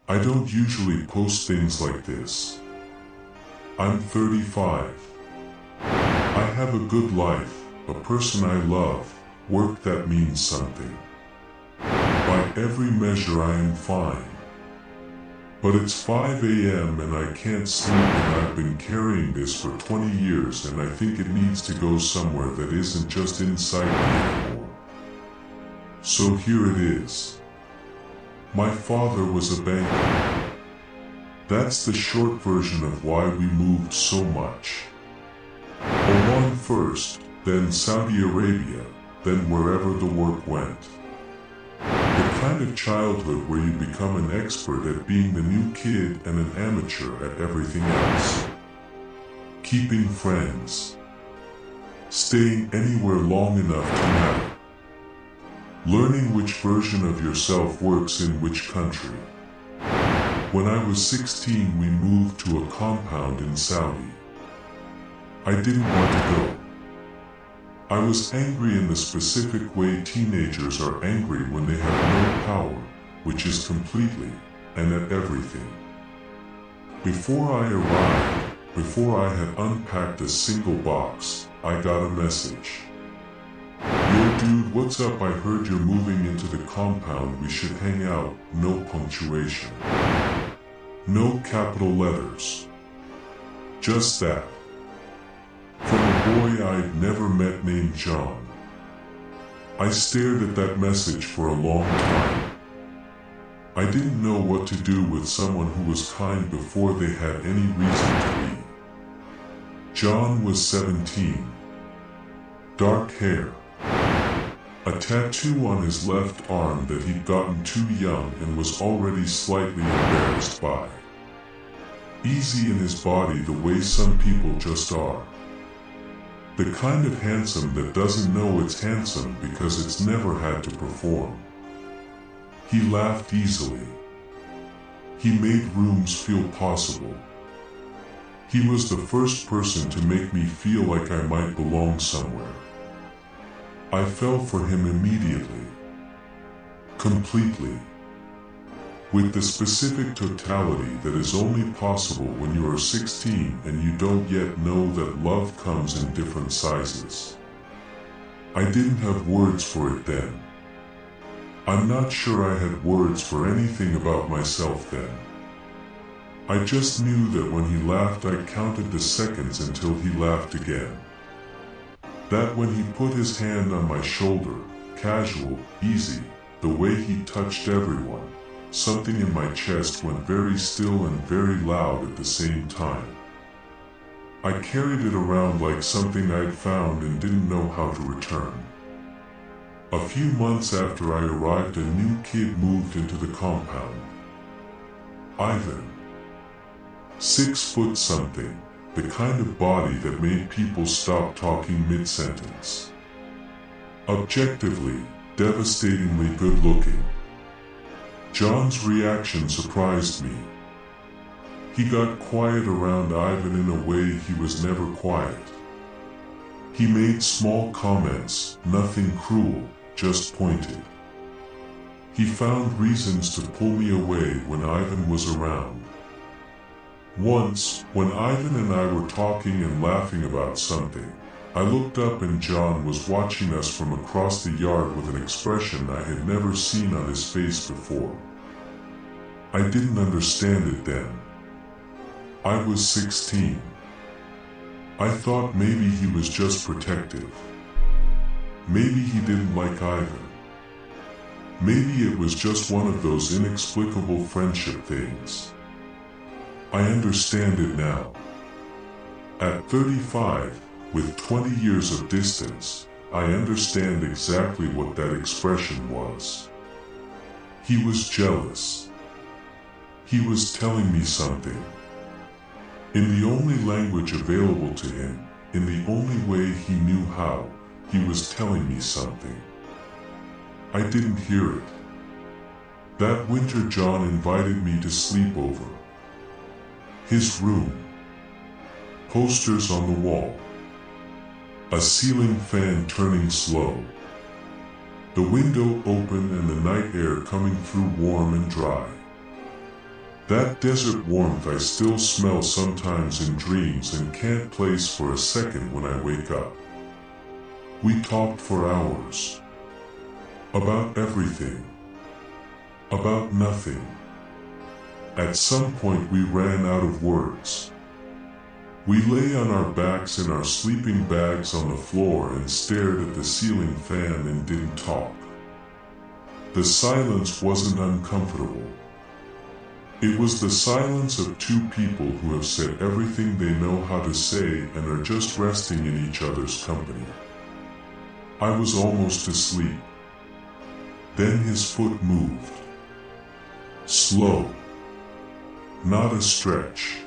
I don't usually post things like this. I'm 35. I have a good life, a person I love, work that means something. By every measure I am fine. But it's 5 a.m. and I can't sleep, and I've been carrying this for 20 years, and I think it needs to go somewhere that isn't just inside me anymore. So here it is. My father was a banker. That's the short version of why we moved so much. Oman first, then Saudi Arabia, then wherever the work went. The kind of childhood where you become an expert at being the new kid and an amateur at everything else. Keeping friends. Staying anywhere long enough to matter. Learning which version of yourself works in which country. When I was 16, we moved to a compound in Saudi. I didn't want to go. I was angry in the specific way teenagers are angry when they have no power, which is completely, and at everything. Before I arrived, before I had unpacked a single box, I got a message. Yo dude, what's up? I heard you're moving into the compound, we should hang out. No punctuation. No capital letters. Just that. From a boy I'd never met named John. I stared at that message for a long time. I didn't know what to do with someone who was kind before they had any reason to be. John was 17. Dark hair. A tattoo on his left arm that he'd gotten too young and was already slightly embarrassed by. Easy in his body the way some people just are. The kind of handsome that doesn't know it's handsome because it's never had to perform. He laughed easily. He made rooms feel possible. He was the first person to make me feel like I might belong somewhere. I fell for him immediately. Completely. With the specific totality that is only possible when you are 16 and you don't yet know that love comes in different sizes. I didn't have words for it then. I'm not sure I had words for anything about myself then. I just knew that when he laughed I counted the seconds until he laughed again. That when he put his hand on my shoulder, casual, easy, the way he touched everyone, something in my chest went very still and very loud at the same time. I carried it around like something I'd found and didn't know how to return. A few months after I arrived, a new kid moved into the compound. Ivan. 6 foot something, the kind of body that made people stop talking mid-sentence. Objectively, devastatingly good looking. John's reaction surprised me. He got quiet around Ivan in a way he was never quiet. He made small comments, nothing cruel, just pointed. He found reasons to pull me away when Ivan was around. Once, when Ivan and I were talking and laughing about something, I looked up and John was watching us from across the yard with an expression I had never seen on his face before. I didn't understand it then. I was 16. I thought maybe he was just protective. Maybe he didn't like Ivan. Maybe it was just one of those inexplicable friendship things. I understand it now. At 35, with 20 years of distance, I understand exactly what that expression was. He was jealous. He was telling me something. In the only language available to him, in the only way he knew how, he was telling me something. I didn't hear it. That winter John invited me to sleep over. His room. Posters on the wall. A ceiling fan turning slow. The window open and the night air coming through warm and dry. That desert warmth I still smell sometimes in dreams and can't place for a second when I wake up. We talked for hours. About everything. About nothing. At some point we ran out of words. We lay on our backs in our sleeping bags on the floor and stared at the ceiling fan and didn't talk. The silence wasn't uncomfortable. It was the silence of two people who have said everything they know how to say and are just resting in each other's company. I was almost asleep. Then his foot moved. Slow. Not a stretch.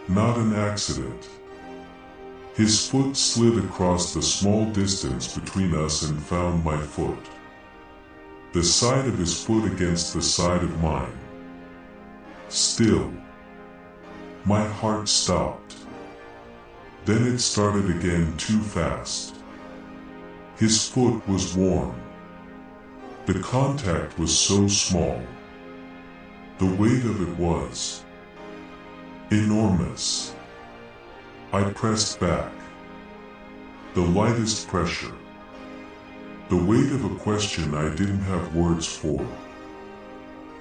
Not an accident. His foot slid across the small distance between us and found my foot. The side of his foot against the side of mine. Still. My heart stopped. Then it started again too fast. His foot was warm. The contact was so small. The weight of it was enormous. I pressed back. The lightest pressure. The weight of a question I didn't have words for.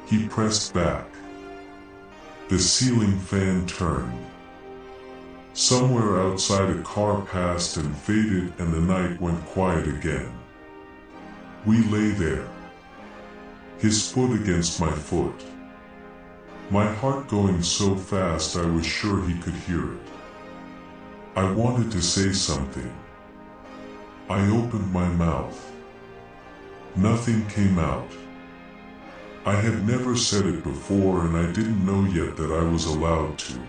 He pressed back. The ceiling fan turned. Somewhere outside a car passed and faded and the night went quiet again. We lay there. His foot against my foot. My heart going so fast I was sure he could hear it. I wanted to say something. I opened my mouth. Nothing came out. I had never said it before and I didn't know yet that I was allowed to.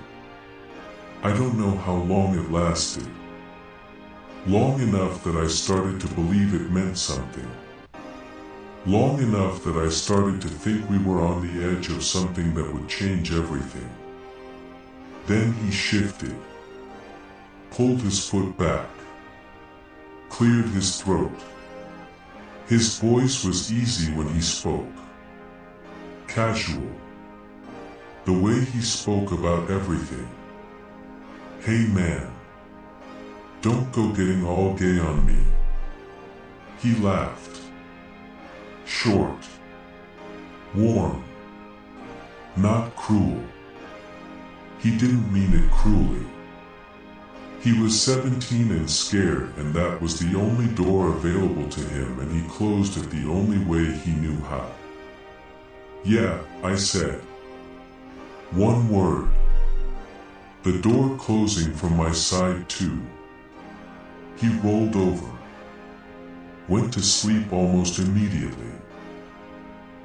I don't know how long it lasted. Long enough that I started to believe it meant something. Long enough that I started to think we were on the edge of something that would change everything. Then he shifted. Pulled his foot back. Cleared his throat. His voice was easy when he spoke. Casual. The way he spoke about everything. Hey man. Don't go getting all gay on me. He laughed. Short. Warm. Not cruel. He didn't mean it cruelly. He was 17 and scared, and that was the only door available to him, and he closed it the only way he knew how. Yeah, I said. One word. The door closing from my side too. He rolled over. Went to sleep almost immediately.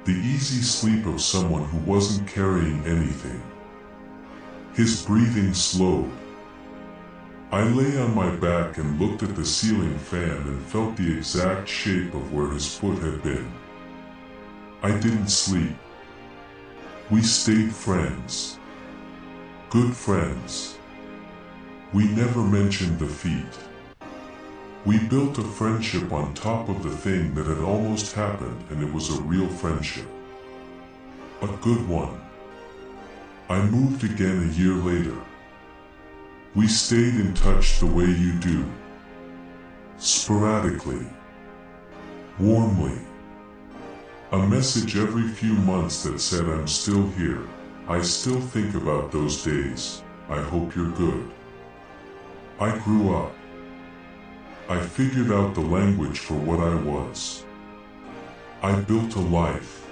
The easy sleep of someone who wasn't carrying anything. His breathing slowed. I lay on my back and looked at the ceiling fan and felt the exact shape of where his foot had been. I didn't sleep. We stayed friends. Good friends. We never mentioned the feet. We built a friendship on top of the thing that had almost happened, and it was a real friendship. A good one. I moved again a year later. We stayed in touch the way you do. Sporadically. Warmly. A message every few months that said I'm still here. I still think about those days. I hope you're good. I grew up. I figured out the language for what I was. I built a life.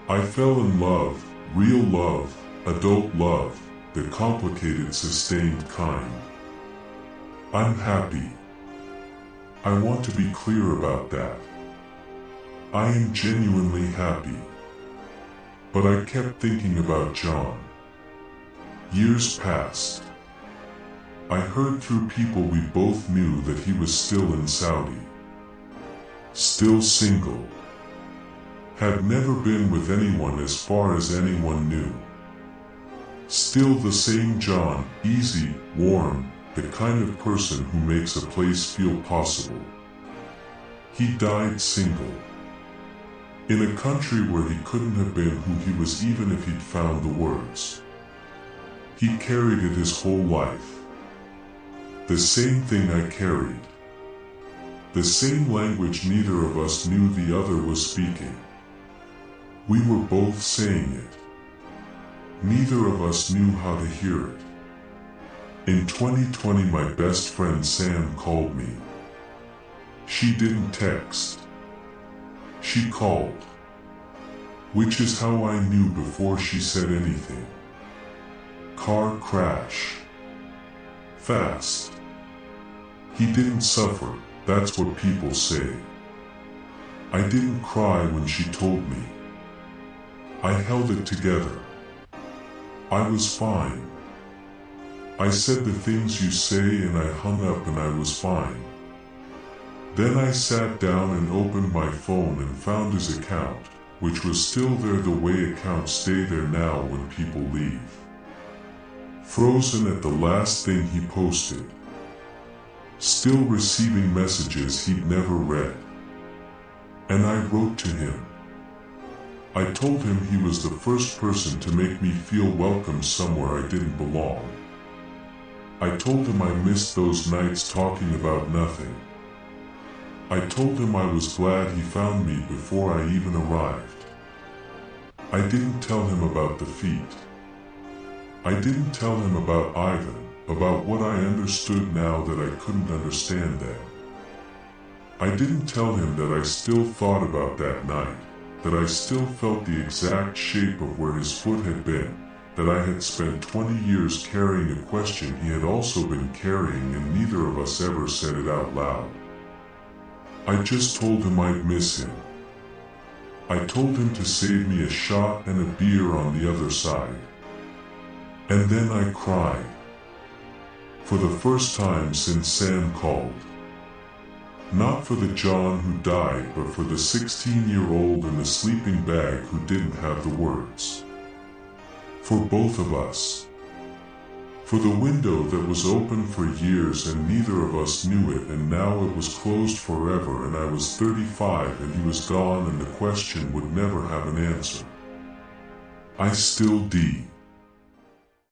I fell in love, real love, adult love, the complicated, sustained kind. I'm happy. I want to be clear about that. I am genuinely happy. But I kept thinking about John. Years passed. I heard through people we both knew that he was still in Saudi. Still single. Had never been with anyone as far as anyone knew. Still the same John, easy, warm, the kind of person who makes a place feel possible. He died single. In a country where he couldn't have been who he was even if he'd found the words. He carried it his whole life. The same thing I carried. The same language neither of us knew the other was speaking. We were both saying it. Neither of us knew how to hear it. In 2020, my best friend Sam called me. She didn't text. She called. Which is how I knew before she said anything. Car crash. Fast. He didn't suffer, that's what people say. I didn't cry when she told me. I held it together. I was fine. I said the things you say and I hung up and I was fine. Then I sat down and opened my phone and found his account, which was still there the way accounts stay there now when people leave. Frozen at the last thing he posted. Still receiving messages he'd never read. And I wrote to him. I told him he was the first person to make me feel welcome somewhere I didn't belong. I told him I missed those nights talking about nothing. I told him I was glad he found me before I even arrived. I didn't tell him about the feet. I didn't tell him about Ivan, about what I understood now that I couldn't understand then. I didn't tell him that I still thought about that night, that I still felt the exact shape of where his foot had been, that I had spent 20 years carrying a question he had also been carrying and neither of us ever said it out loud. I just told him I'd miss him. I told him to save me a shot and a beer on the other side. And then I cried. For the first time since Sam called. Not for the John who died, but for the 16-year-old in the sleeping bag who didn't have the words. For both of us. For the window that was open for years and neither of us knew it, and now it was closed forever, and I was 35 and he was gone and the question would never have an answer. I still